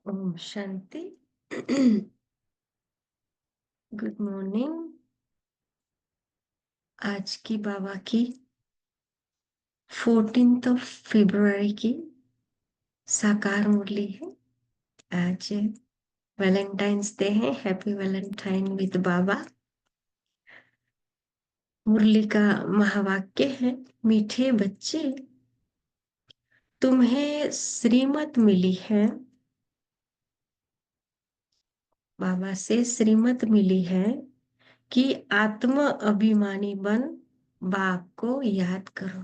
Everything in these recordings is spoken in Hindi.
ओम शांति। Good morning. आज की बाबा की 14 की साकार मुरली है। आज वैलेंटाइंस डे है। हैप्पी वैलेंटाइन विद बाबा। मुरली का महावाक्य है, मीठे बच्चे, तुम्हें श्रीमत मिली है। बाबा से श्रीमत मिली है कि आत्म अभिमानी बन बाप को याद करो।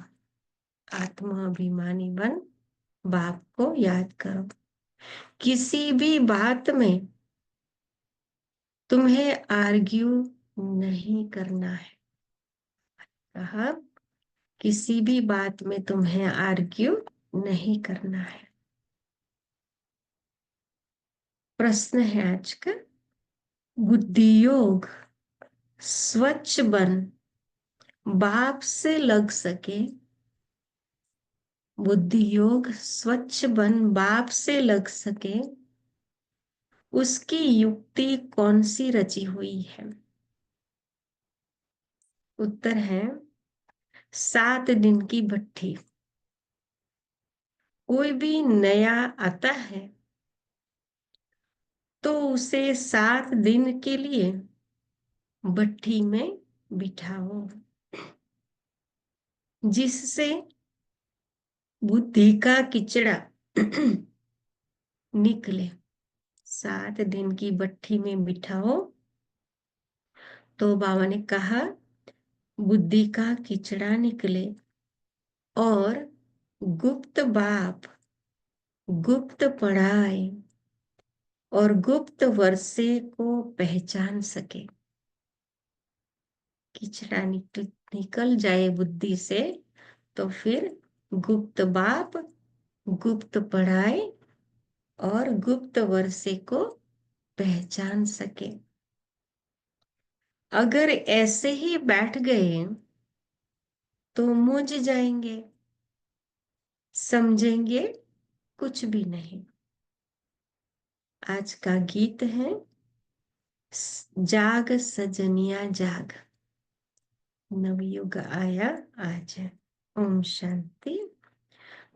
आत्म अभिमानी बन बाप को याद करो। किसी भी बात में तुम्हें आर्ग्यू नहीं करना है। कहा, किसी भी बात में तुम्हें आर्ग्यू नहीं करना है। प्रश्न है आज का, बुद्धि योग स्वच्छ बन बाप से लग सके। बुद्धि योग स्वच्छ बन बाप से लग सके, उसकी युक्ति कौन सी रची हुई है? उत्तर है 7 दिन की भट्ठी। कोई भी नया आता है तो उसे 7 दिन के लिए भट्ठी में बिठाओ, जिससे बुद्धि का किचड़ा निकले। 7 दिन की भट्ठी में बिठाओ। तो बाबा ने कहा, बुद्धि का किचड़ा निकले और गुप्त बाप, गुप्त पढ़ाई और गुप्त वर्षे को पहचान सके। किचड़ा निकल जाए बुद्धि से तो फिर गुप्त बाप, गुप्त पढ़ाई और गुप्त वर्षे को पहचान सके। अगर ऐसे ही बैठ गए तो मुझ जाएंगे, समझेंगे कुछ भी नहीं। आज का गीत है, जाग सजनिया जाग, नवयुग आया आज। ओम शांति।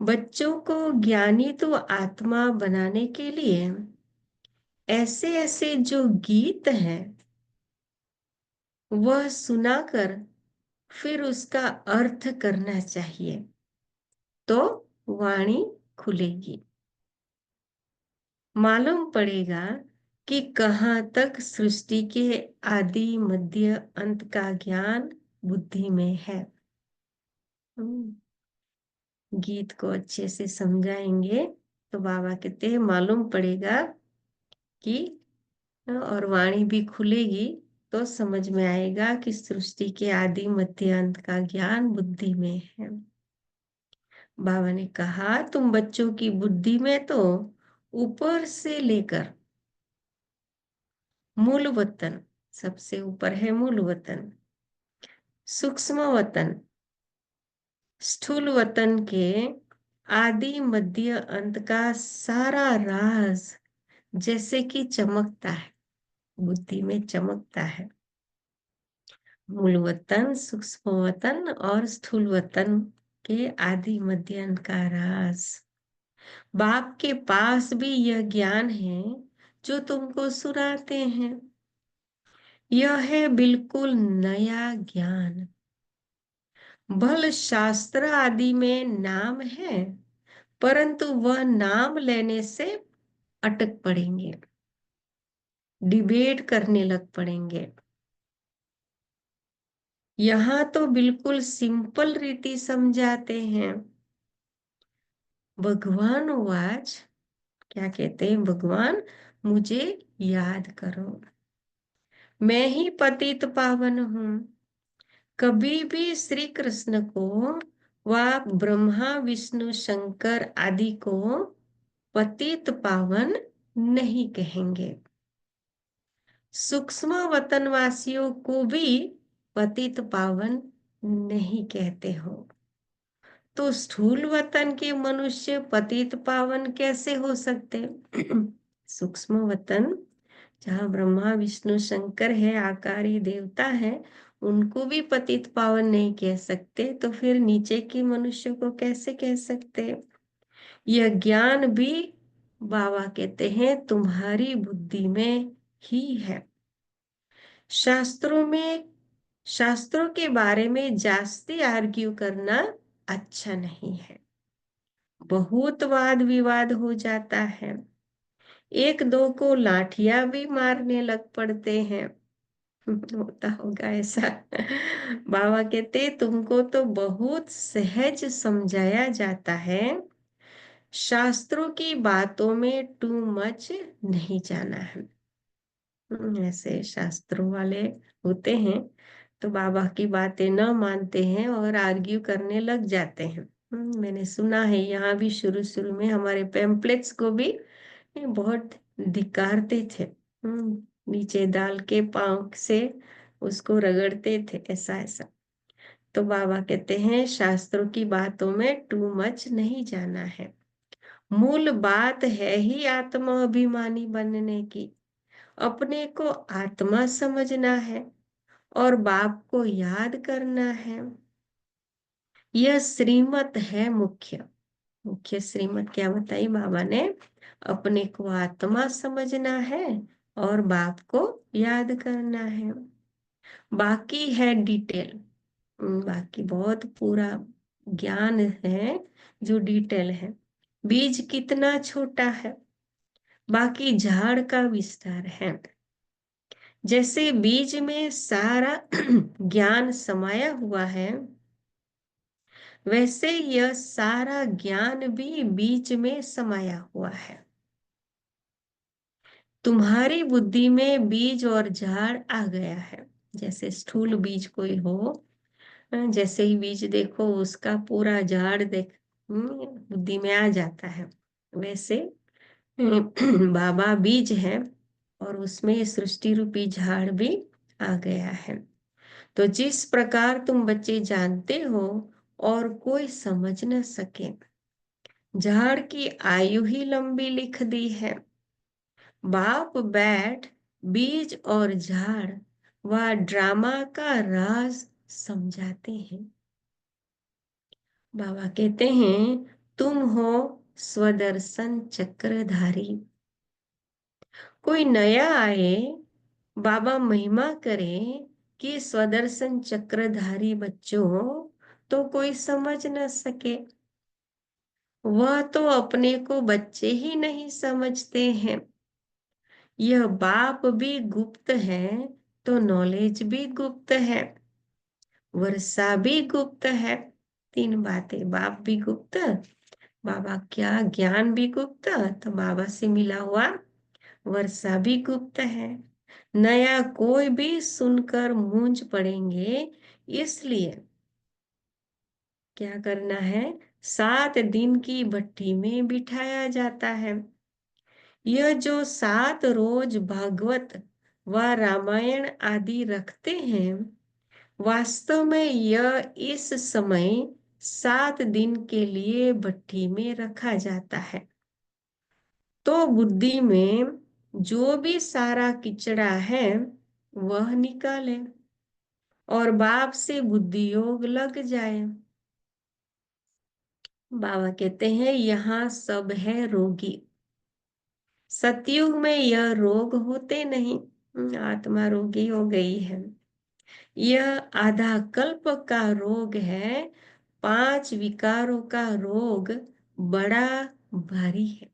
बच्चों को ज्ञानी तो आत्मा बनाने के लिए ऐसे ऐसे जो गीत हैं वह सुनाकर फिर उसका अर्थ करना चाहिए, तो वाणी खुलेगी। मालूम पड़ेगा कि कहाँ तक सृष्टि के आदि मध्य अंत का ज्ञान बुद्धि में है। गीत को अच्छे से समझाएंगे तो बाबा कहते हैं मालूम पड़ेगा कि, और वाणी भी खुलेगी तो समझ में आएगा कि सृष्टि के आदि मध्य अंत का ज्ञान बुद्धि में है। बाबा ने कहा, तुम बच्चों की बुद्धि में तो ऊपर से लेकर मूल वतन, सबसे ऊपर है मूल वतन, सूक्ष्म वतन, स्थूल वतन के आदि मध्य अंत का सारा राज जैसे कि चमकता है, बुद्धि में चमकता है। मूल वतन, सूक्ष्म वतन और स्थूल वतन के आदि मध्य अंत का राज। बाप के पास भी यह ज्ञान है जो तुमको सुनाते हैं। यह है बिल्कुल नया ज्ञान। भल शास्त्र आदि में नाम है, परंतु वह नाम लेने से अटक पड़ेंगे, डिबेट करने लग पड़ेंगे। यहाँ तो बिल्कुल सिंपल रीति समझाते हैं। भगवान वाच, क्या कहते हैं भगवान, मुझे याद करो, मैं ही पतित पावन हूं। कभी भी श्री कृष्ण को व ब्रह्मा विष्णु शंकर आदि को पतित पावन नहीं कहेंगे। सूक्ष्म वतनवासियों को भी पतित पावन नहीं कहते हो, तो स्थूल वतन के मनुष्य पतित पावन कैसे हो सकते? सूक्ष्म वतन जहाँ ब्रह्मा विष्णु शंकर है, आकारी देवता है, उनको भी पतित पावन नहीं कह सकते, तो फिर नीचे के मनुष्य को कैसे कह सकते? यह ज्ञान भी बाबा कहते हैं तुम्हारी बुद्धि में ही है। शास्त्रों के बारे में जास्ती आर्ग्यू करना अच्छा नहीं है। बहुत वाद विवाद हो जाता है, एक दो को लाठियां भी मारने लग पड़ते हैं। होता होगा ऐसा। बाबा कहते तुमको तो बहुत सहज समझाया जाता है, शास्त्रों की बातों में टू मच नहीं जाना है। ऐसे शास्त्रों वाले होते हैं तो बाबा की बातें न मानते हैं और आर्ग्यू करने लग जाते हैं। मैंने सुना है यहाँ भी शुरू शुरू में हमारे पैम्पलेट्स को भी ये बहुत धिक्कारते थे। नीचे डाल के पांव से उसको रगड़ते थे, ऐसा ऐसा। तो बाबा कहते हैं शास्त्रों की बातों में टू मच नहीं जाना है। मूल बात है ही आत्मा अभिमानी बनने की। अपने को आत्मा समझना है और बाप को याद करना है। यह श्रीमत है मुख्य। मुख्य श्रीमत क्या बताई बाबा ने? अपने को आत्मा समझना है और बाप को याद करना है। बाकी है डिटेल। बाकी बहुत पूरा ज्ञान है जो डिटेल है। बीज कितना छोटा है, बाकी झाड़ का विस्तार है। जैसे बीज में सारा ज्ञान समाया हुआ है, वैसे यह सारा ज्ञान भी बीज में समाया हुआ है। तुम्हारी बुद्धि में बीज और झाड़ आ गया है। जैसे स्थूल बीज कोई हो, जैसे ही बीज देखो उसका पूरा झाड़ देख बुद्धि में आ जाता है। वैसे बाबा बीज है और उसमें सृष्टि रूपी झाड़ भी आ गया है। तो जिस प्रकार तुम बच्चे जानते हो और कोई समझ न सके, झाड़ की आयु ही लंबी लिख दी है। बाप बैठ बीज और झाड़ व ड्रामा का राज समझाते हैं। बाबा कहते हैं तुम हो स्वदर्शन चक्रधारी। कोई नया आए, बाबा महिमा करे कि स्वदर्शन चक्रधारी बच्चों, तो कोई समझ न सके। वह तो अपने को बच्चे ही नहीं समझते हैं। यह बाप भी गुप्त है तो नॉलेज भी गुप्त है, वर्षा भी गुप्त है। तीन बातें, बाप भी गुप्त, बाबा क्या ज्ञान भी गुप्त, तो बाबा से मिला हुआ वर्षा भी गुप्त है। नया कोई भी सुनकर मूंझ पड़ेंगे, इसलिए क्या करना है? 7 दिन की भट्टी में बिठाया जाता है। यह जो 7 रोज भागवत व रामायण आदि रखते हैं, वास्तव में यह इस समय 7 दिन के लिए भट्टी में रखा जाता है। तो बुद्धि में जो भी सारा किचड़ा है वह निकाले और बाप से बुद्धि योग लग जाए। बाबा कहते हैं यहाँ सब है रोगी। सतयुग में यह रोग होते नहीं। आत्मा रोगी हो गई है। यह आधा कल्प का रोग है। 5 विकारों का रोग बड़ा भारी है।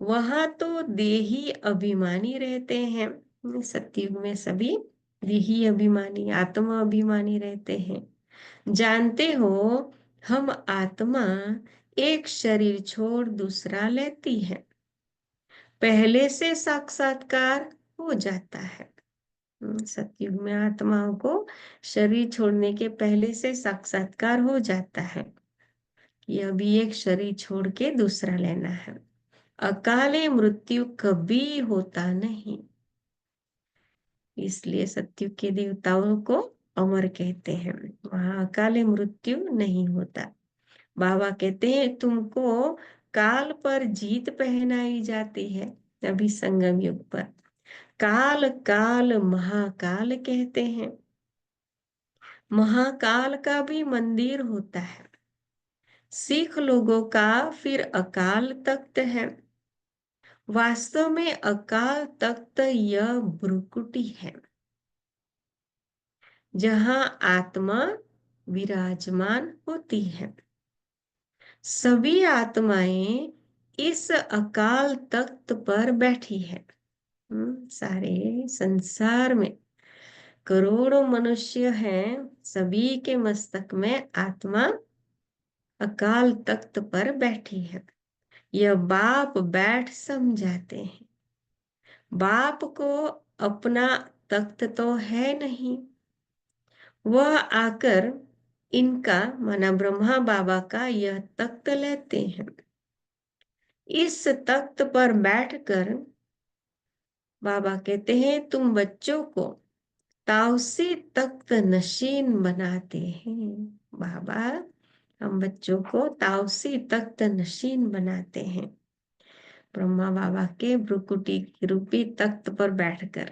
वहां तो देही अभिमानी रहते हैं। सतयुग में सभी देही अभिमानी, आत्मा अभिमानी रहते हैं। जानते हो, हम आत्मा एक शरीर छोड़ दूसरा लेती है, पहले से साक्षात्कार हो जाता है। सतयुग में आत्माओं को शरीर छोड़ने के पहले से साक्षात्कार हो जाता है कि अभी एक शरीर छोड़ के दूसरा लेना है। अकाले मृत्यु कभी होता नहीं, इसलिए सतयुग के देवताओं को अमर कहते हैं। वहां अकाले मृत्यु नहीं होता। बाबा कहते हैं तुमको काल पर जीत पहनाई जाती है। अभी संगम युग पर काल काल महाकाल कहते हैं। महाकाल का भी मंदिर होता है। सिख लोगों का फिर अकाल तख्त है। वास्तव में अकाल तख्त यह भ्रुकुटी है, जहां आत्मा विराजमान होती है। सभी आत्माएं इस अकाल तख्त पर बैठी है। सारे संसार में करोड़ों मनुष्य हैं, सभी के मस्तक में आत्मा अकाल तख्त पर बैठी है। यह बाप बैठ समझाते हैं। बाप को अपना तख्त तो है नहीं, वह आकर इनका माना ब्रह्मा बाबा का यह तख्त लेते हैं। इस तख्त पर बैठकर बाबा कहते हैं, तुम बच्चों को ताउसी तख्त नशीन बनाते हैं। बाबा हम बच्चों को ताउसी तख्त नशीन बनाते हैं, ब्रह्मा बाबा के भ्रुकुटी रूपी तख्त पर बैठकर।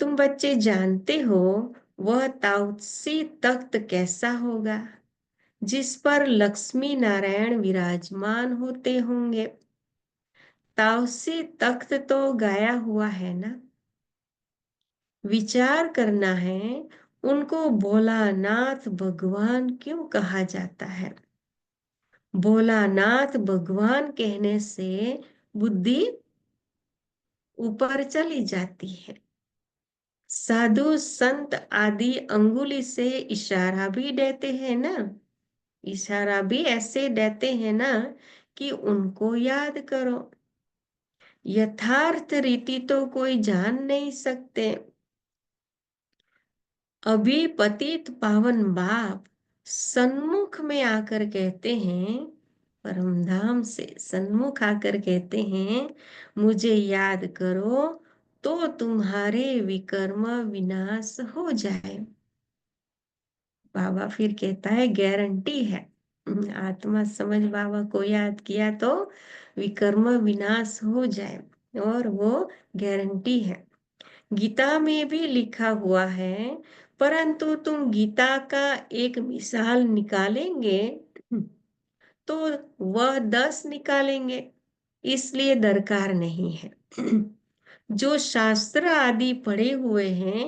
तुम बच्चे जानते हो वह ताउसी तख्त कैसा होगा, जिस पर लक्ष्मी नारायण विराजमान होते होंगे। ताउसी तख्त तो गाया हुआ है ना, विचार करना है उनको भोलानाथ भगवान क्यों कहा जाता है। भोलानाथ भगवान कहने से बुद्धि ऊपर चली जाती है। साधु संत आदि अंगुली से इशारा भी देते हैं ना, इशारा भी ऐसे देते हैं ना कि उनको याद करो। यथार्थ रीति तो कोई जान नहीं सकते। अभी पतित पावन बाप सन्मुख में आकर कहते हैं, परम धाम से सन्मुख आकर कहते हैं, मुझे याद करो तो तुम्हारे विकर्म विनाश हो जाए। बाबा फिर कहता है गारंटी है, आत्मा समझ बाबा को याद किया तो विकर्म विनाश हो जाए, और वो गारंटी है। गीता में भी लिखा हुआ है, परंतु तुम गीता का एक मिसाल निकालेंगे तो वह 10 निकालेंगे, इसलिए दरकार नहीं है। जो शास्त्र आदि पढ़े हुए हैं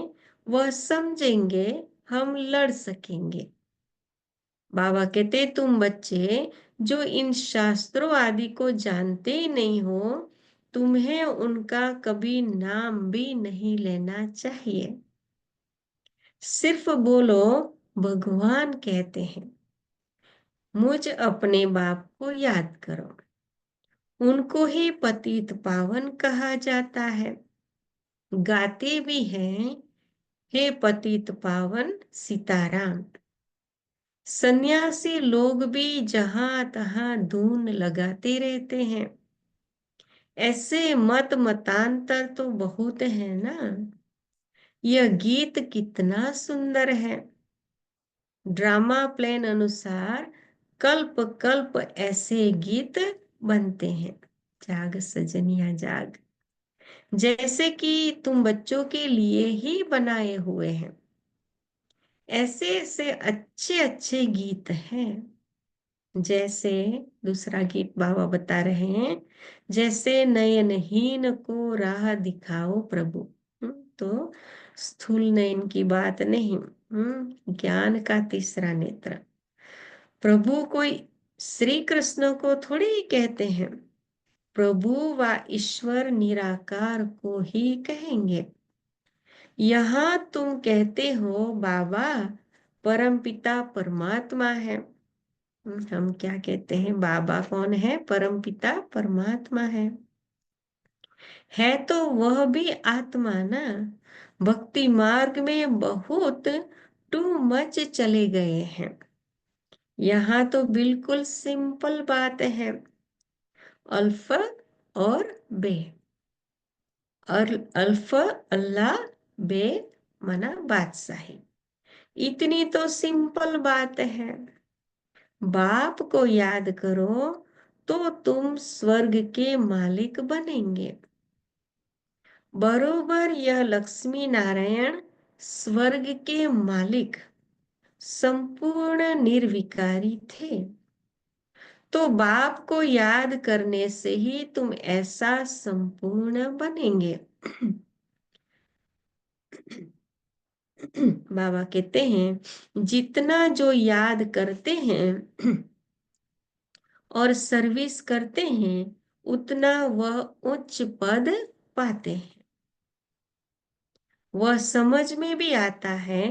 वह समझेंगे, हम लड़ सकेंगे। बाबा कहते तुम बच्चे जो इन शास्त्रों आदि को जानते ही नहीं हो, तुम्हें उनका कभी नाम भी नहीं लेना चाहिए। सिर्फ बोलो भगवान कहते हैं। मुझ अपने बाप को याद करो, उनको ही पतित पावन कहा जाता है। गाते भी हैं, हे पतित पावन सीताराम। सन्यासी लोग भी जहां तहां धून लगाते रहते हैं। ऐसे मत मतांतर तो बहुत है ना। यह गीत कितना सुंदर है। ड्रामा प्लान अनुसार कल्प कल्प ऐसे गीत बनते हैं। जाग सजनिया जाग, जैसे कि तुम बच्चों के लिए ही बनाए हुए हैं। ऐसे ऐसे अच्छे अच्छे गीत हैं। जैसे दूसरा गीत बाबा बता रहे हैं, जैसे नयनहीन को राह दिखाओ प्रभु। तो स्थूल नयन की बात नहीं, ज्ञान का तीसरा नेत्र। प्रभु कोई श्री कृष्ण को थोड़ी ही कहते हैं, प्रभु व ईश्वर निराकार को ही कहेंगे। यहाँ तुम कहते हो बाबा परमपिता परमात्मा है। हम क्या कहते हैं, बाबा कौन है, परमपिता परमात्मा है तो वह भी आत्मा ना। भक्ति मार्ग में बहुत टू मच चले गए हैं। यहाँ तो बिल्कुल सिंपल बात है, अल्फा और बे। और अल्फा अल्लाह, बे मना बादशाही। इतनी तो सिंपल बात है। बाप को याद करो तो तुम स्वर्ग के मालिक बनेंगे। बरोबर यह लक्ष्मी नारायण स्वर्ग के मालिक संपूर्ण निर्विकारी थे। तो बाप को याद करने से ही तुम ऐसा संपूर्ण बनेंगे। बाबा कहते हैं जितना जो याद करते हैं और सर्विस करते हैं उतना वह उच्च पद पाते हैं। वह समझ में भी आता है।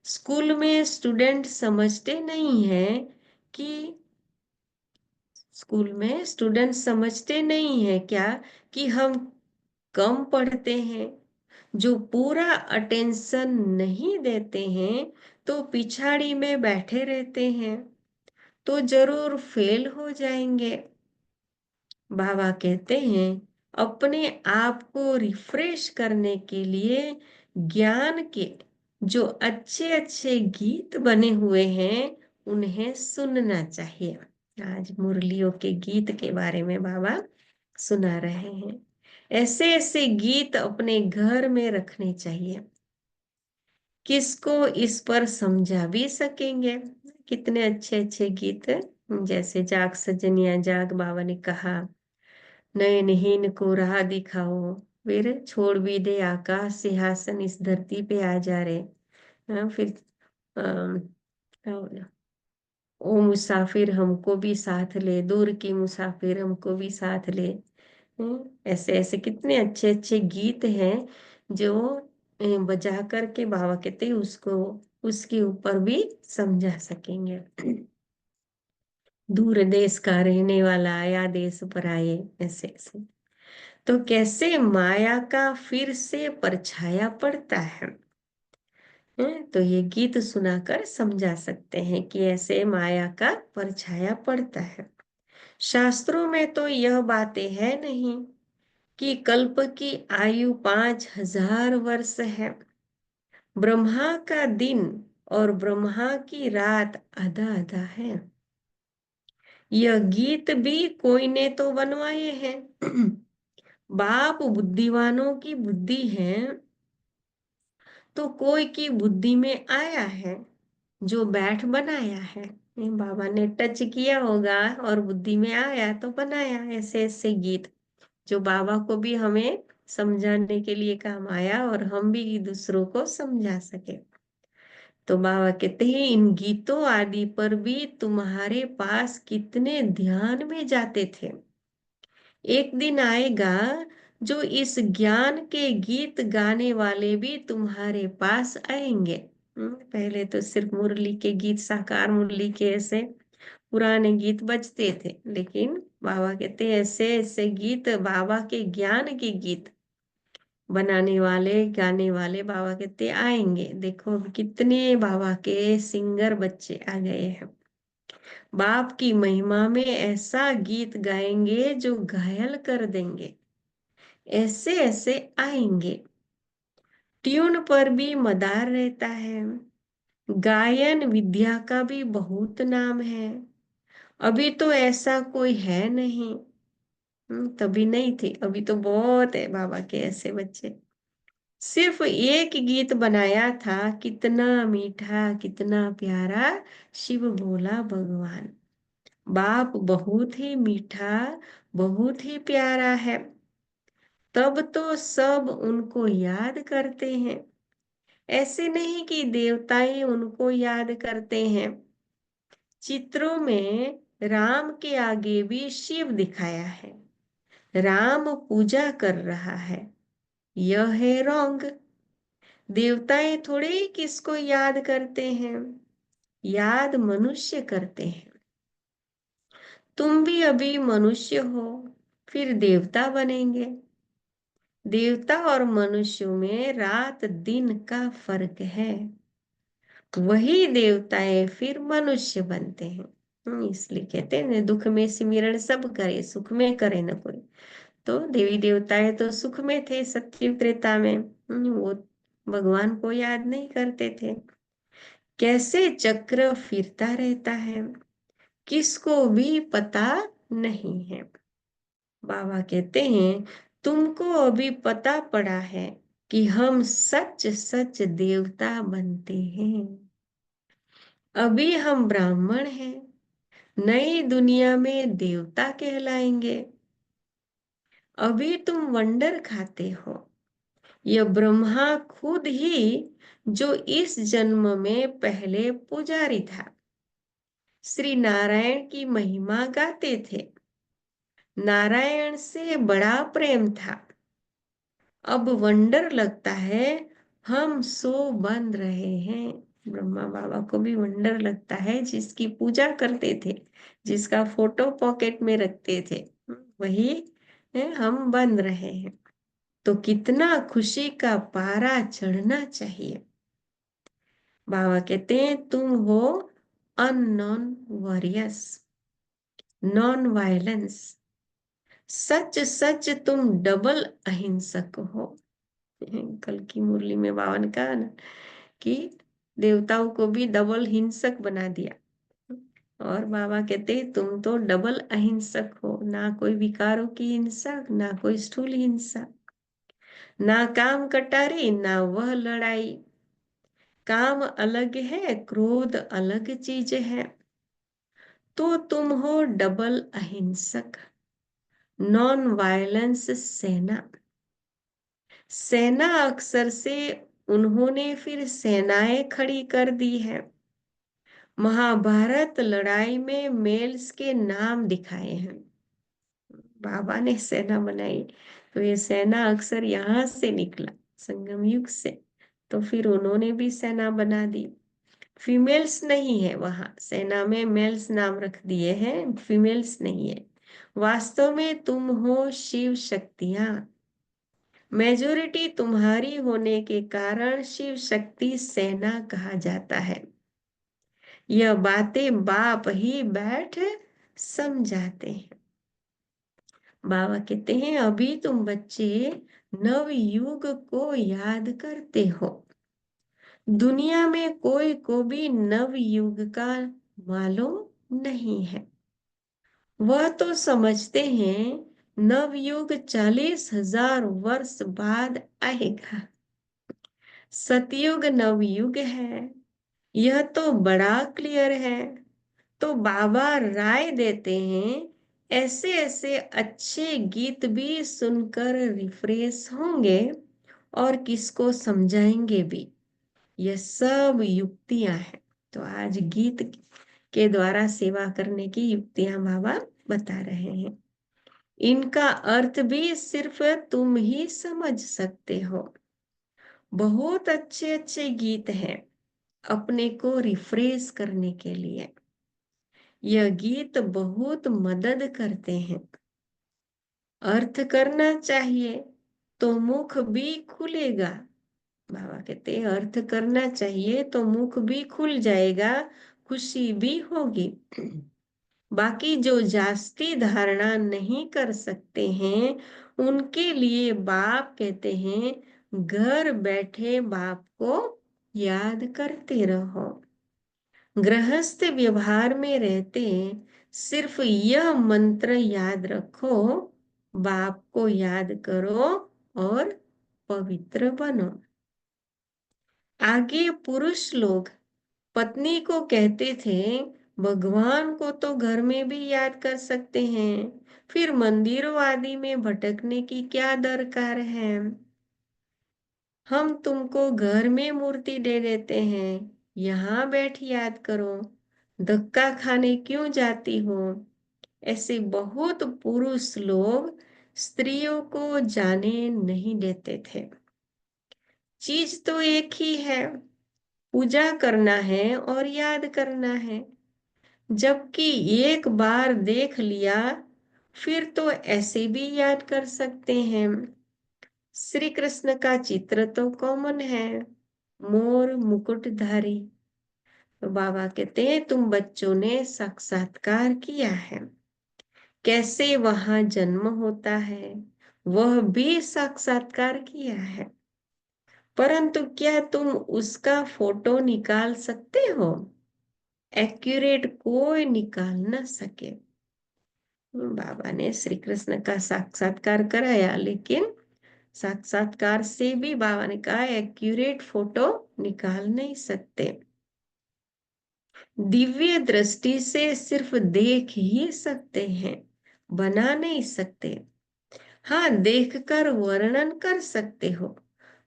स्कूल में स्टूडेंट समझते नहीं है कि स्कूल में स्टूडेंट समझते नहीं है क्या कि हम कम पढ़ते हैं। जो पूरा अटेंशन नहीं देते हैं तो पिछाड़ी में बैठे रहते हैं तो जरूर फेल हो जाएंगे। बाबा कहते हैं अपने आप को रिफ्रेश करने के लिए ज्ञान के जो अच्छे अच्छे गीत बने हुए हैं उन्हें सुनना चाहिए। आज मुरलियों के गीत के बारे में बाबा सुना रहे हैं। ऐसे ऐसे गीत अपने घर में रखने चाहिए। किसको इस पर समझा भी सकेंगे। कितने अच्छे अच्छे गीत जैसे जाग सजनिया जाग बाबा ने कहा, नयनहीन को राह दिखाओ, फिर छोड़ भी दे आकाश सिंहासन इस धरती पे आ जा रे। फिर अम, ओ मुसाफिर हमको भी साथ ले, दूर की मुसाफिर हमको भी साथ ले। ऐसे ऐसे कितने अच्छे अच्छे गीत हैं जो बजा करके बाबा कहते हैं उसको उसके ऊपर भी समझा सकेंगे। दूर देश का रहने वाला आया देश पर आए, ऐसे ऐसे। तो कैसे माया का फिर से परछाया पड़ता है। तो ये गीत सुनाकर समझा सकते हैं कि ऐसे माया का परछाया पड़ता है। शास्त्रों में तो यह बातें है नहीं कि कल्प की आयु 5000 वर्ष है। ब्रह्मा का दिन और ब्रह्मा की रात आधा आधा है। यह गीत भी कोई ने तो बनवाए हैं। बाप बुद्धिवानों की बुद्धि है तो कोई की बुद्धि में आया है जो बैठ बनाया है। ये बाबा ने टच किया होगा और बुद्धि में आया तो बनाया ऐसे ऐसे गीत जो बाबा को भी हमें समझाने के लिए काम आया और हम भी दूसरों को समझा सके। तो बाबा कहते हैं इन गीतों आदि पर भी तुम्हारे पास कितने ध्यान में जाते थे। एक दिन आएगा जो इस ज्ञान के गीत गाने वाले भी तुम्हारे पास आएंगे। पहले तो सिर्फ मुरली के गीत साकार मुरली के ऐसे पुराने गीत बजते थे, लेकिन बाबा कहते हैं ऐसे ऐसे गीत बाबा के ज्ञान के गीत बनाने वाले गाने वाले बाबा कहते आएंगे। देखो अब कितने बाबा के सिंगर बच्चे आ गए हैं। बाप की महिमा में ऐसा गीत गाएंगे जो घायल कर देंगे। ऐसे ऐसे आएंगे। ट्यून पर भी मदार रहता है। गायन विद्या का भी बहुत नाम है। अभी तो ऐसा कोई है नहीं। तभी नहीं थी, अभी तो बहुत है बाबा के ऐसे बच्चे। सिर्फ एक गीत बनाया था, कितना मीठा कितना प्यारा शिव भोला भगवान। बाप बहुत ही मीठा बहुत ही प्यारा है। तब तो सब उनको याद करते हैं। ऐसे नहीं कि देवताएं उनको याद करते हैं। चित्रों में राम के आगे भी शिव दिखाया है। राम पूजा कर रहा है, यह है रॉन्ग। देवताएं थोड़े ही किसको याद करते हैं, याद मनुष्य करते हैं। तुम भी अभी मनुष्य हो, फिर देवता बनेंगे। देवता और मनुष्यों में रात दिन का फर्क है। वही देवताएं फिर मनुष्य बनते हैं। इसलिए कहते हैं दुख में सिमरन सब करे, सुख में करे न कोई। तो देवी देवताएं तो सुख में थे सत्य त्रेता में। वो भगवान को याद नहीं करते थे। कैसे चक्र फिरता रहता है, किसको भी पता नहीं है। बाबा कहते हैं तुमको अभी पता पड़ा है कि हम सच सच देवता बनते हैं। अभी हम ब्राह्मण हैं, नई दुनिया में देवता कहलाएंगे। अभी तुम वंडर खाते हो। यह ब्रह्मा खुद ही जो इस जन्म में पहले पुजारी था, श्री नारायण की महिमा गाते थे। नारायण से बड़ा प्रेम था। अब वंडर लगता है हम सो बन रहे हैं। ब्रह्मा बाबा को भी वंडर लगता है, जिसकी पूजा करते थे, जिसका फोटो पॉकेट में रखते थे, वही है, हम बन रहे हैं। तो कितना खुशी का पारा चढ़ना चाहिए। बाबा कहते हैं तुम हो अननोन वॉरियर्स, नॉन वायलेंस। सच सच तुम डबल अहिंसक हो। कल की मुरली में बाबा ने कहा ना कि देवताओं को भी डबल हिंसक बना दिया। और बाबा कहते तुम तो डबल अहिंसक हो, ना कोई विकारों की हिंसा, ना कोई स्थूल हिंसा, ना काम कटारी, ना वह लड़ाई। काम अलग है, क्रोध अलग चीज है। तो तुम हो डबल अहिंसक, नॉन वायलेंस सेना। सेना अक्सर से उन्होंने फिर सेनाएं खड़ी कर दी है। महाभारत लड़ाई में मेल्स के नाम दिखाए हैं। बाबा ने सेना बनाई, तो ये सेना अक्सर यहाँ से निकला, संगम युग से। तो फिर उन्होंने भी सेना बना दी। फीमेल्स नहीं है वहां सेना में, मेल्स नाम रख दिए हैं, फीमेल्स नहीं है। वास्तव में तुम हो शिव शक्तियां। मेजोरिटी तुम्हारी होने के कारण शिव शक्ति सेना कहा जाता है। यह बातें बाप ही बैठ समझाते हैं। बाबा कहते हैं अभी तुम बच्चे नव युग को याद करते हो। दुनिया में कोई को भी नव युग का मालूम नहीं है। वह तो समझते हैं नवयुग 40,000 वर्ष बाद आएगा। सतयुग नवयुग है, यह तो बड़ा क्लियर है। तो बाबा राय देते हैं ऐसे ऐसे अच्छे गीत भी सुनकर रिफ्रेश होंगे और किसको समझाएंगे भी। यह सब युक्तियां हैं। तो आज गीत के द्वारा सेवा करने की युक्तियां बाबा बता रहे हैं। इनका अर्थ भी सिर्फ तुम ही समझ सकते हो। बहुत अच्छे अच्छे गीत हैं अपने को रिफ्रेश करने के लिए। यह गीत बहुत मदद करते हैं। अर्थ करना चाहिए तो मुख भी खुलेगा। बाबा कहते हैं अर्थ करना चाहिए तो मुख भी खुल जाएगा, खुशी भी होगी। बाकी जो जास्ती धारणा नहीं कर सकते हैं उनके लिए बाप कहते हैं घर बैठे बाप को याद करते रहो। गृहस्थ व्यवहार में रहते सिर्फ यह मंत्र याद रखो, बाप को याद करो और पवित्र बनो। आगे पुरुष लोग पत्नी को कहते थे भगवान को तो घर में भी याद कर सकते हैं, फिर मंदिरों आदि में भटकने की क्या दरकार है। हम तुमको घर में मूर्ति दे देते हैं, यहाँ बैठ याद करो, धक्का खाने क्यों जाती हो। ऐसे बहुत पुरुष लोग स्त्रियों को जाने नहीं देते थे। चीज तो एक ही है, पूजा करना है और याद करना है। जबकि एक बार देख लिया फिर तो ऐसे भी याद कर सकते हैं। श्री कृष्ण का चित्र तो कॉमन है, मोर मुकुटधारी। तो बाबा कहते हैं तुम बच्चों ने साक्षात्कार किया है, कैसे वहां जन्म होता है वह भी साक्षात्कार किया है। परंतु क्या तुम उसका फोटो निकाल सकते हो? एक्यूरेट कोई निकाल ना सके। बाबा ने श्री कृष्ण का साक्षात्कार कराया, लेकिन साक्षात्कार से भी बाबा ने कहा एक्यूरेट फोटो निकाल नहीं सकते। दिव्य दृष्टि से सिर्फ देख ही सकते हैं, बना नहीं सकते। हाँ, देखकर वर्णन कर सकते हो,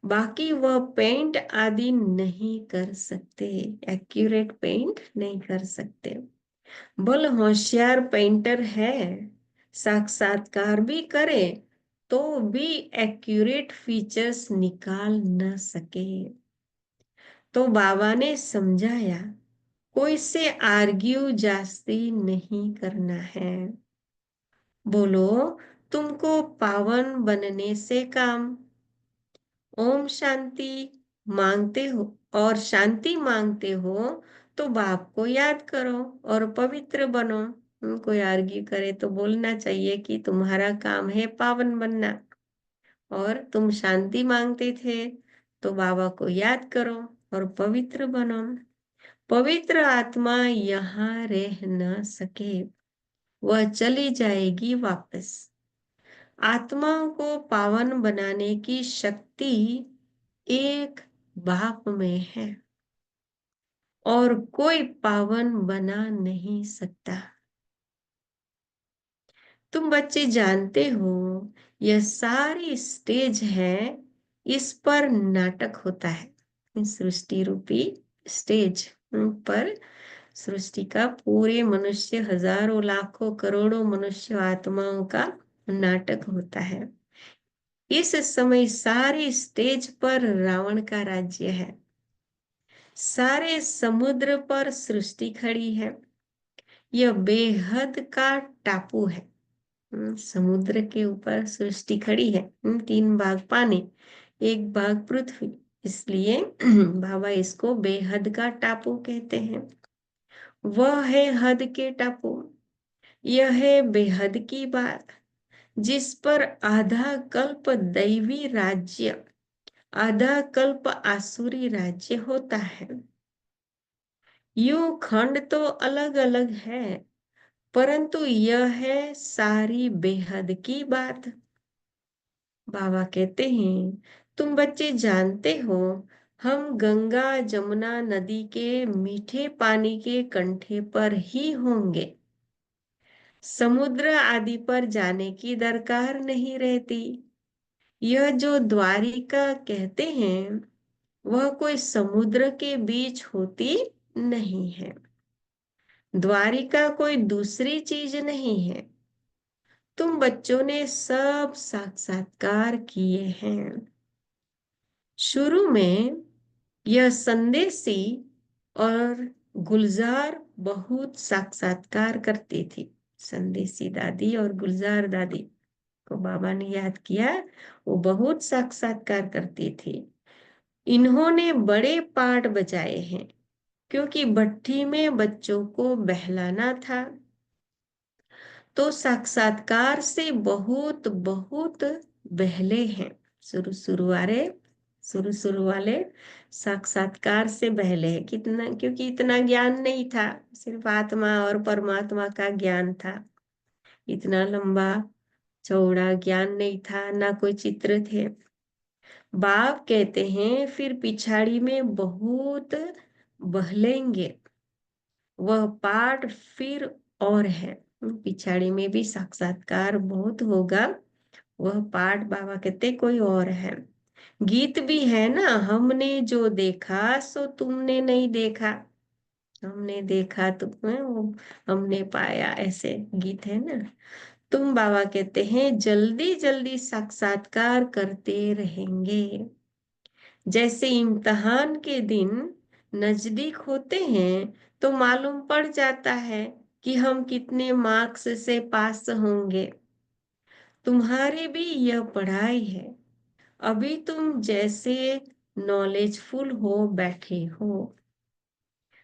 बाकी वह पेंट आदि नहीं कर सकते, एक्यूरेट पेंट नहीं कर सकते। बल होशियार पेंटर है, साक्षात्कार भी करे तो भी एक्यूरेट फीचर्स निकाल न सके। तो बाबा ने समझाया, कोई से आर्ग्यू जास्ती नहीं करना है। बोलो, तुमको पावन बनने से काम, ओम शांति मांगते हो और शांति मांगते हो तो बाप को याद करो और पवित्र बनो। कोई आर्ग्यू करे तो बोलना चाहिए कि तुम्हारा काम है पावन बनना, और तुम शांति मांगते थे तो बाबा को याद करो और पवित्र बनो। पवित्र आत्मा यहाँ रह न सके, वह चली जाएगी वापस। आत्माओं को पावन बनाने की शक्ति एक बाप में है और कोई पावन बना नहीं सकता। तुम बच्चे जानते हो, यह सारी स्टेज है, इस पर नाटक होता है। सृष्टि रूपी स्टेज पर सृष्टि का पूरे मनुष्य, हजारों लाखों करोड़ों मनुष्य आत्माओं का नाटक होता है। इस समय सारी स्टेज पर रावण का राज्य है, सारे समुद्र पर सृष्टि खड़ी है। यह बेहद का टापू है। समुद्र के ऊपर सृष्टि खड़ी है। 3 भाग पानी, 1 भाग पृथ्वी, इसलिए बाबा इसको बेहद का टापू कहते हैं। वह है हद के टापू। यह है बेहद की बात, जिस पर आधा कल्प दैवी राज्य, आधा कल्प आसुरी राज्य होता है। यूं खंड तो अलग अलग है, परंतु यह है सारी बेहद की बात। बाबा कहते हैं, तुम बच्चे जानते हो, हम गंगा जमुना नदी के मीठे पानी के कंठे पर ही होंगे। समुद्र आदि पर जाने की दरकार नहीं रहती। यह जो द्वारिका कहते हैं, वह कोई समुद्र के बीच होती नहीं है। द्वारिका कोई दूसरी चीज नहीं है। तुम बच्चों ने सब साक्षात्कार किए हैं। शुरू में यह संदेशी और गुलजार बहुत साक्षात्कार करती थी। संदेशी दादी और गुलजार दादी को बाबा ने याद किया, वो बहुत साक्षात्कार करती थी। इन्होंने बड़े पाठ बजाए हैं, क्योंकि भट्ठी में बच्चों को बहलाना था। तो साक्षात्कार से बहुत बहुत बहले हैं। शुरू शुरू वाले साक्षात्कार से बहले हैं। कितना, क्योंकि इतना ज्ञान नहीं था, सिर्फ आत्मा और परमात्मा का ज्ञान था। इतना लंबा चौड़ा ज्ञान नहीं था, ना कोई चित्र थे। बाप कहते हैं फिर पिछाड़ी में बहुत बहलेंगे, वह पाठ फिर और है। पिछाड़ी में भी साक्षात्कार बहुत होगा, वह पाठ बाबा कहते कोई और है। गीत भी है ना, हमने जो देखा सो तुमने नहीं देखा, हमने देखा तुम्हें वो हमने पाया, ऐसे गीत है ना। तुम बाबा कहते हैं जल्दी जल्दी साक्षात्कार करते रहेंगे। जैसे इम्तहान के दिन नजदीक होते हैं तो मालूम पड़ जाता है कि हम कितने मार्क्स से पास होंगे। तुम्हारी भी यह पढ़ाई है। अभी तुम जैसे नॉलेजफुल हो बैठे हो,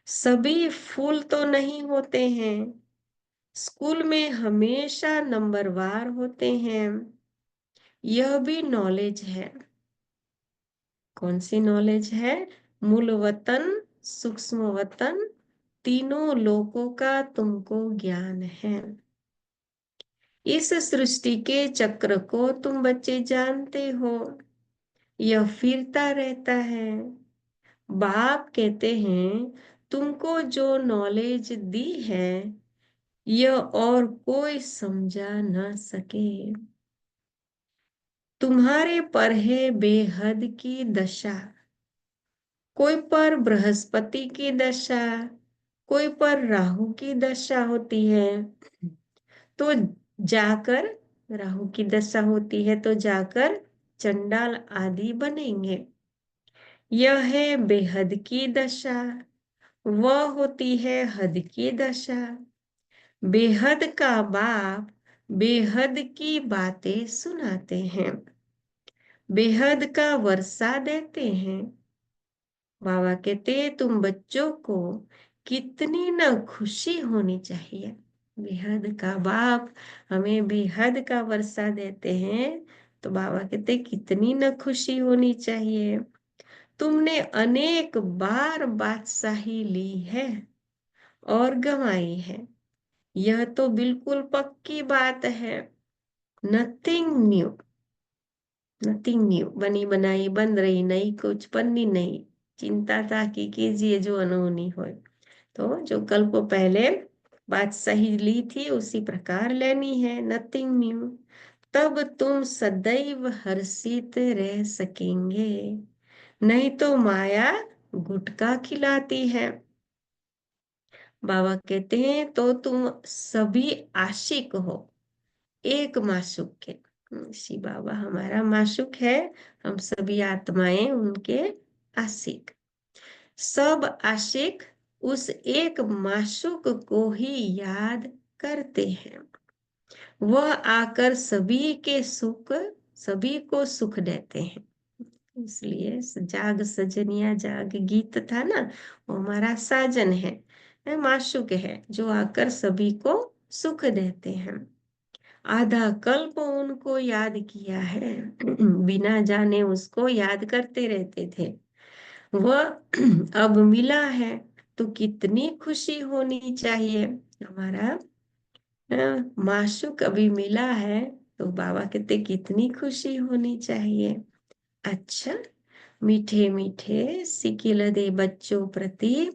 सभी फूल तो नहीं होते हैं। स्कूल में हमेशा नंबरवार होते हैं। यह भी नॉलेज है। कौन सी नॉलेज है? मूल वतन, सूक्ष्म वतन, तीनों लोकों का तुमको ज्ञान है। इस सृष्टि के चक्र को तुम बच्चे जानते हो, यह फिरता रहता है। बाप कहते हैं तुमको जो नॉलेज दी है यह और कोई समझा न सके। तुम्हारे पर है बेहद की दशा, कोई पर बृहस्पति की दशा, कोई पर राहु की दशा होती है, तो जाकर राहु की दशा होती है तो जाकर चंडाल आदि बनेंगे। यह है बेहद की दशा, वह होती है हद की दशा। बेहद का बाप बेहद की बातें सुनाते हैं, बेहद का वर्षा देते हैं। बाबा कहते तुम बच्चों को कितनी न खुशी होनी चाहिए। बेहद का बाप हमें बेहद का वर्षा देते हैं, तो बाबा कहते कितनी न खुशी होनी चाहिए। तुमने अनेक बार बादशाही ली है और गंवाई है, यह तो बिल्कुल पक्की बात है। नथिंग न्यू, नथिंग न्यू, बनी बनाई बन रही नहीं, कुछ पन्नी नहीं, चिंता ताकि कीजिए जो अनहोनी हो। तो जो कल को पहले बात सही ली थी उसी प्रकार लेनी है, नथिंग न्यू। तब तुम सदैव हर्षित रह सकेंगे, नहीं तो माया गुटखा खिलाती है। बाबा कहते हैं तो तुम सभी आशिक हो एक माशूक के। शिव बाबा हमारा माशूक है, हम सभी आत्माएं उनके आशिक। सब आशिक उस एक माशूक को ही याद करते हैं, वह आकर सभी को सुख देते हैं। इसलिए जाग सजनिया जाग गीत था ना, वो हमारा साजन है, माशूक है जो आकर सभी को सुख देते हैं। आधा कल्प उनको याद किया है, बिना जाने उसको याद करते रहते थे। वह अब मिला है तो कितनी खुशी होनी चाहिए। हमारा माशूक अभी मिला है तो बाबा कहते कितनी खुशी होनी चाहिए। अच्छा, मीठे मीठे सिकिल दे बच्चों प्रति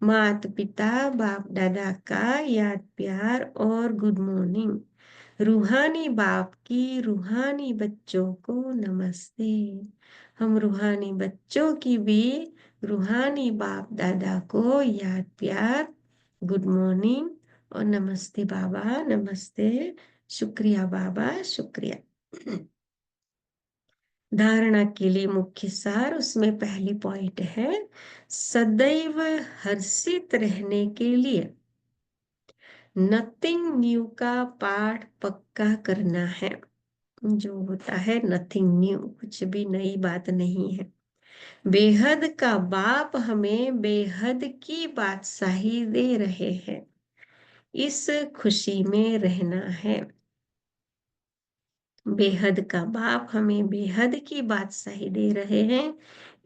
माता पिता बाप दादा का याद प्यार और गुड मॉर्निंग। रूहानी बाप की रूहानी बच्चों को नमस्ते। हम रूहानी बच्चों की भी रूहानी बाप दादा को याद प्यार, गुड मॉर्निंग और नमस्ते बाबा नमस्ते, शुक्रिया बाबा शुक्रिया। धारणा के लिए मुख्य सार, उसमें पहली पॉइंट है सदैव हर्षित रहने के लिए नथिंग न्यू का पाठ पक्का करना है। जो होता है नथिंग न्यू, कुछ भी नई बात नहीं है। बेहद का बाप हमें बेहद की बादशाही दे रहे हैं, इस खुशी में रहना है। बेहद का बाप हमें बेहद की बादशाही दे रहे हैं,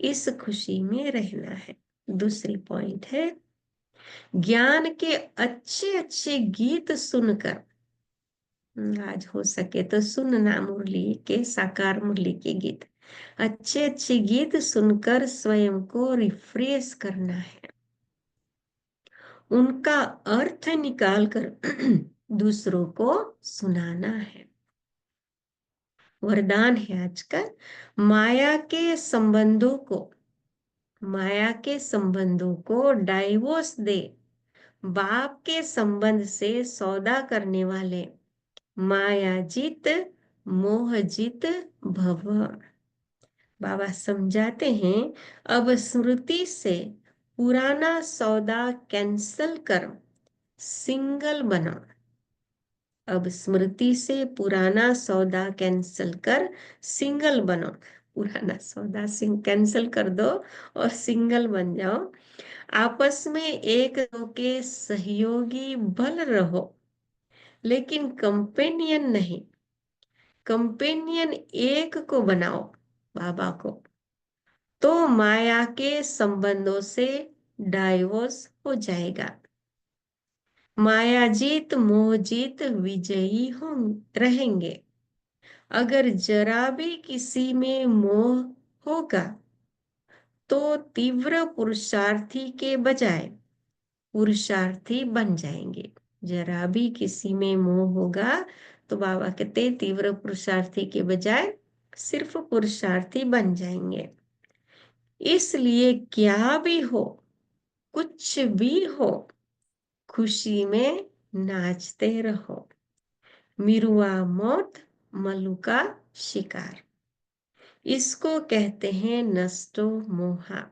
इस खुशी में रहना है। दूसरी पॉइंट है ज्ञान के अच्छे अच्छे गीत सुनकर, आज हो सके तो सुनना मुरली के, साकार मुरली के गीत, अच्छे अच्छे गीत सुनकर स्वयं को रिफ्रेश करना है, उनका अर्थ निकाल कर दूसरों को सुनाना है। वरदान है आज का, माया के संबंधों को माया के संबंधों को डाइवोर्स दे, बाप के संबंध से सौदा करने वाले मायाजीत मोहजीत भव। बाबा समझाते हैं अब स्मृति से पुराना सौदा कैंसल कर सिंगल बनो। अब स्मृति से पुराना सौदा कैंसल कर सिंगल बनो। पुराना सौदा कैंसल कर दो और सिंगल बन जाओ। आपस में एक दो के सहयोगी बल रहो, लेकिन कंपेनियन नहीं। कंपेनियन एक को बनाओ, बाबा को, तो माया के संबंधों से डाइवोर्स हो जाएगा। माया जीत मोह जीत विजयी हों रहेंगे। अगर जरा भी किसी में मोह होगा तो तीव्र पुरुषार्थी के बजाय पुरुषार्थी बन जाएंगे। जरा भी किसी में मोह होगा तो बाबा कहते तीव्र पुरुषार्थी के बजाय सिर्फ पुरुषार्थी बन जाएंगे। इसलिए क्या भी हो, कुछ भी हो, खुशी में नाचते रहो। मिरुआ मौत मल्लू का शिकार। इसको कहते हैं नष्टो मोहा।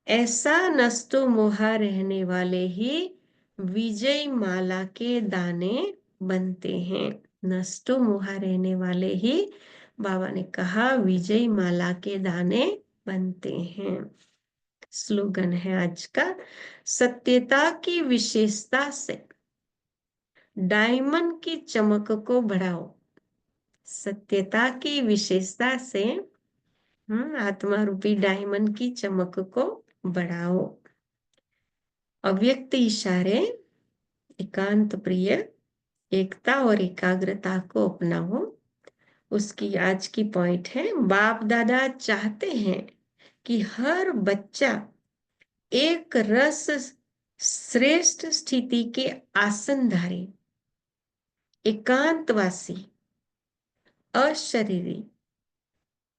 ऐसा नष्टो मोहा रहने वाले ही विजय माला के दाने बनते हैं। नष्टो मोहा रहने वाले ही बाबा ने कहा विजय माला के दाने बनते हैं। स्लोगन है आज का, सत्यता की विशेषता से डायमंड की चमक को बढ़ाओ। सत्यता की विशेषता से आत्मा रूपी डायमंड की चमक को बढ़ाओ। अव्यक्त इशारे, एकांत प्रिय, एकता और एकाग्रता को अपनाओ। उसकी आज की पॉइंट है, बाप दादा चाहते हैं कि हर बच्चा एक रस श्रेष्ठ स्थिति के आसनधारी, एकांतवासी, अशरीरी,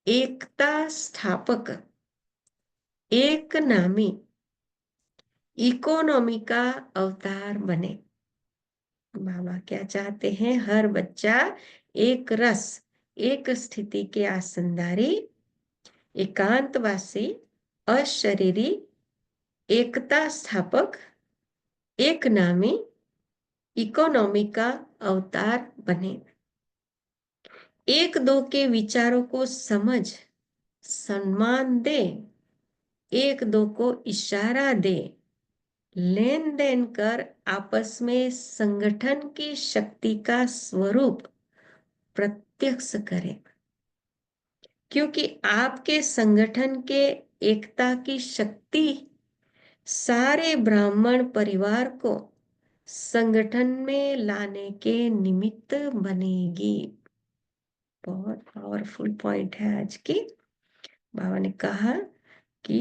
एकता स्थापक, एक नामी, इकोनॉमी का अवतार बने। बाबा क्या चाहते हैं, हर बच्चा एक रस, एक स्थिति के आसनदारी, एकांतवासी, अशरीरी, एकता स्थापक, एक नामी, इकोनॉमी का अवतार बने। एक दो के विचारों को समझ सम्मान दे, एक दो को इशारा दे, लेन देन कर आपस में संगठन की शक्ति का स्वरूप प्रत्यक्ष करें। क्योंकि आपके संगठन के एकता की शक्ति सारे ब्राह्मण परिवार को संगठन में लाने के निमित्त बनेगी। बहुत पावरफुल पॉइंट है आज की। बाबा ने कहा कि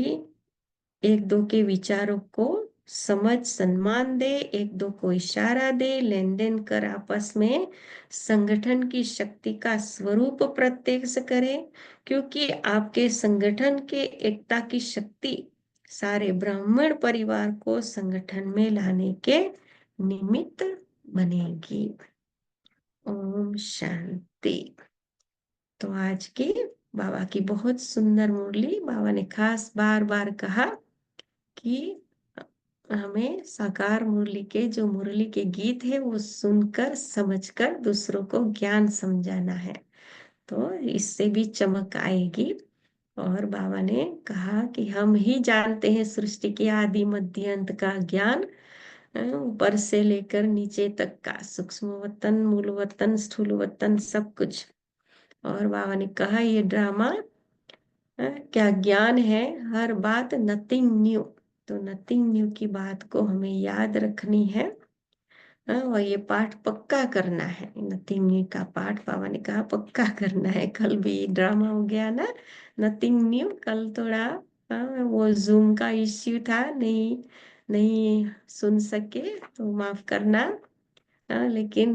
एक दो के विचारों को समझ सम्मान दे, एक दो को इशारा दे, लेन देन कर आपस में संगठन की शक्ति का स्वरूप प्रत्यक्ष करे। क्योंकि आपके संगठन के एकता की शक्ति सारे ब्राह्मण परिवार को संगठन में लाने के निमित्त बनेगी। ओम शांति। तो आज की बाबा की बहुत सुंदर मुरली, बाबा ने खास बार बार कहा कि हमें साकार मुरली के जो मुरली के गीत है वो सुनकर समझकर दूसरों को ज्ञान समझाना है, तो इससे भी चमक आएगी। और बाबा ने कहा कि हम ही जानते हैं सृष्टि के आदि मध्य अंत का ज्ञान, ऊपर से लेकर नीचे तक का, सूक्ष्म वतन, मूल वतन, स्थूल वतन, सब कुछ। और बाबा ने कहा ये ड्रामा क्या ज्ञान है, हर बात नथिंग न्यू। तो नथिंग न्यू की बात को हमें याद रखनी है, और ये पाठ पक्का करना है। नथिंग न्यू का पाठ बाबा ने कहा पक्का करना है। कल भी ड्रामा हो गया ना नथिंग न्यू, कल थोड़ा वो जूम का इश्यू था, नहीं नहीं सुन सके तो माफ करना। लेकिन